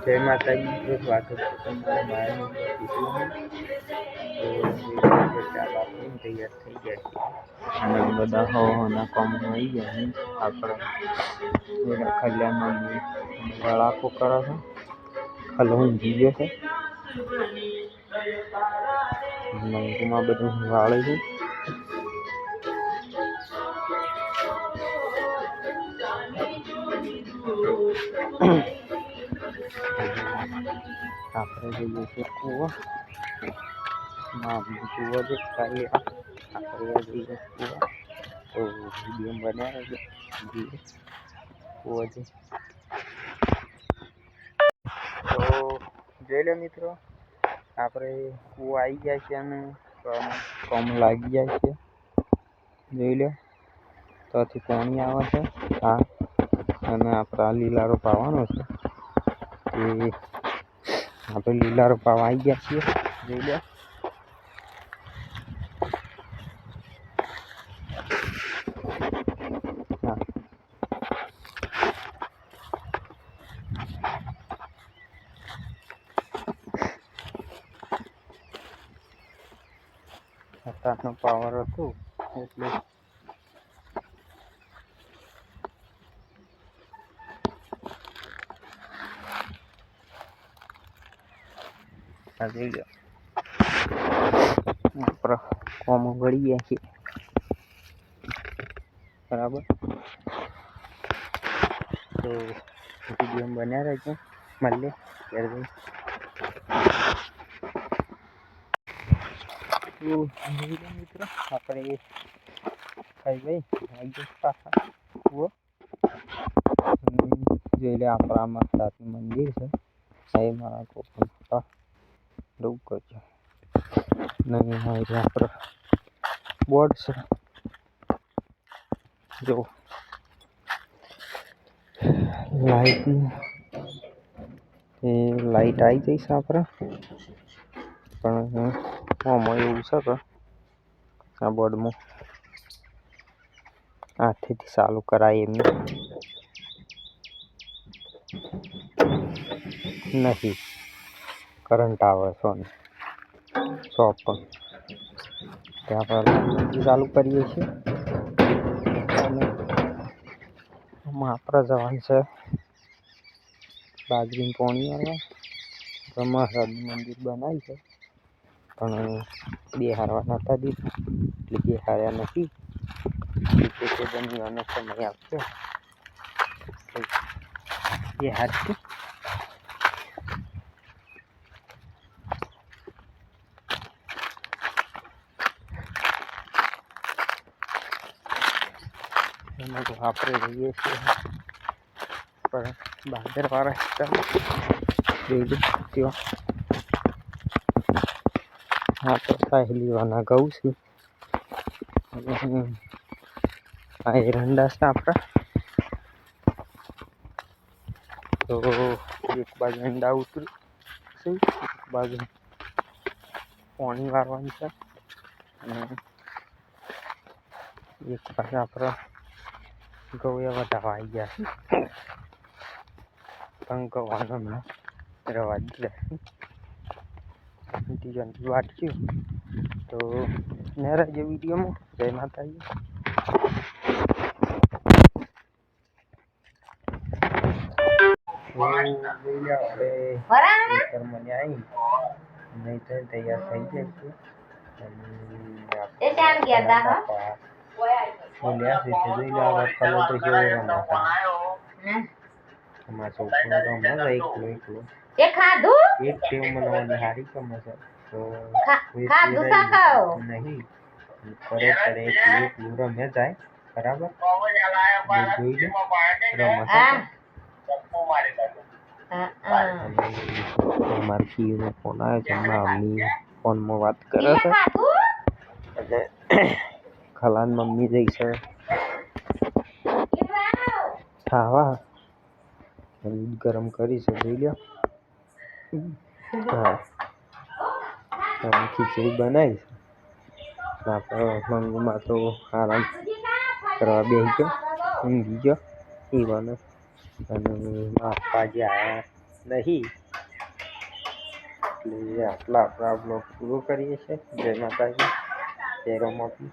જય માતાજી મિત્રો, સ્વાગત છે તમારા મારા વિડીયોમાં. તો ચાલો આપણે તૈયાર થઈ ગયા છીએ અને બધા હવાના કામમાં આવી ગયા છે. આપણે કલ્યાણમાં વળાકો કરે છે, ખલવું જીવે છે, મંગુમાં બધું વાળે છે. આપણે જઈએ છીએ કૂવો, કૂવો જે ખાલી આપણે જઈએ કૂવો. તો વિડીયો બનાવે છે જઈએ કૂવો છે. તો જોઈ લો મિત્રો, આપણે કૂવો આવી જાય છે અને કામ લાગી જાય છે. જોઈ લો, ત્યાંથી પાણી આવે છે. હા, અને આપણે આ લીલારો પાવાનો છે. એ આપણે લીલારો પાવા આવી ગયા છીએ. જોઈ લો, હા, અત્યારનો પાવર હતો એટલે આ જોઈ લો, આપણે કોમ વળી ગયા છીએ. બરાબર, તો વિડીયો બન્યા રહેજો. મળીએ ત્યારે. તો મિત્રો, આપણે ખાઈ ગઈ આવી ગઈ પાછા કૂવો. જોઈ લે, આપણા માતાનું મંદિર છે. અહીં મારા પપ્પા ડૂબ કરજો નહીં હોય આપણે બોર્ડ છે. જો લાઈટનું એ લાઈટ આવી જઈશ આપણે, પણ આમાં એવું છે કે આ બોર્ડમાં હાથેથી ચાલુ કરાય એમ નથી. કરંટ આવે છે ને શોપ પણ ત્યાં આપણે ચાલુ કરીએ છીએ. અને આમાં આપણે જવાનું છે બાજરીનું પાણી વાળવા. મહારાજનું મંદિર બનાવ્યું છે, પણ બેહારવા નતા દીધું એટલે બેહાર્યા નથી. તે બનવાનો સમય આવશે બેહારશું. એમાં તો આપણે રહીએ છીએ પણ બાદરવાળા ત્યાં. હા, તો સાહેલીવાના ગઉં છું. આ એરંડા છે આપણા. તો એક બાજુ ઈંડા ઉતરી છે, એક બાજુ પાણી વાળવાનું છે, અને એક બાજુ આપણે ઘઉં વધારવા આવી ગયા છે. પણ ગવાનો હમણાં રવા દીધા વાટક્યું. તો ને રહેજો વિડીયોમાં. જય માતાજી. આપણે કર્મને આવી નહીં તો તૈયાર થઈ જાય છે. બોલ્યા છે તો જોઈ લો, કલર તો કેવો રમતા અમારા છોકરો રમે છે એકલો. એક ટેવ બનાવવાની સારી ગમે છે. તો નહીં કરે એકલું રમે જાય. બરાબર, જોઈ લે રમે. અમારી ફીનો ફોન આવ્યો છે. મમ્મી ફોનમાં વાત કરે છે એટલે ખલાન મમ્મી જઈ છે ખાવા. દૂધ ગરમ કરી છે, જોઈ લો. હા, ખીચડી બનાવી છે. આપણે મંગુમાં તો આરામ કરવા બેસી ગયો, ઊંઘી ગયો. ઈવાનો અને આપવા જે આવ્યા નહીં. એટલે આટલા આપણે આ બ્લોગ પૂરો કરીએ છીએ. જય માતાજી, જય રમાપી.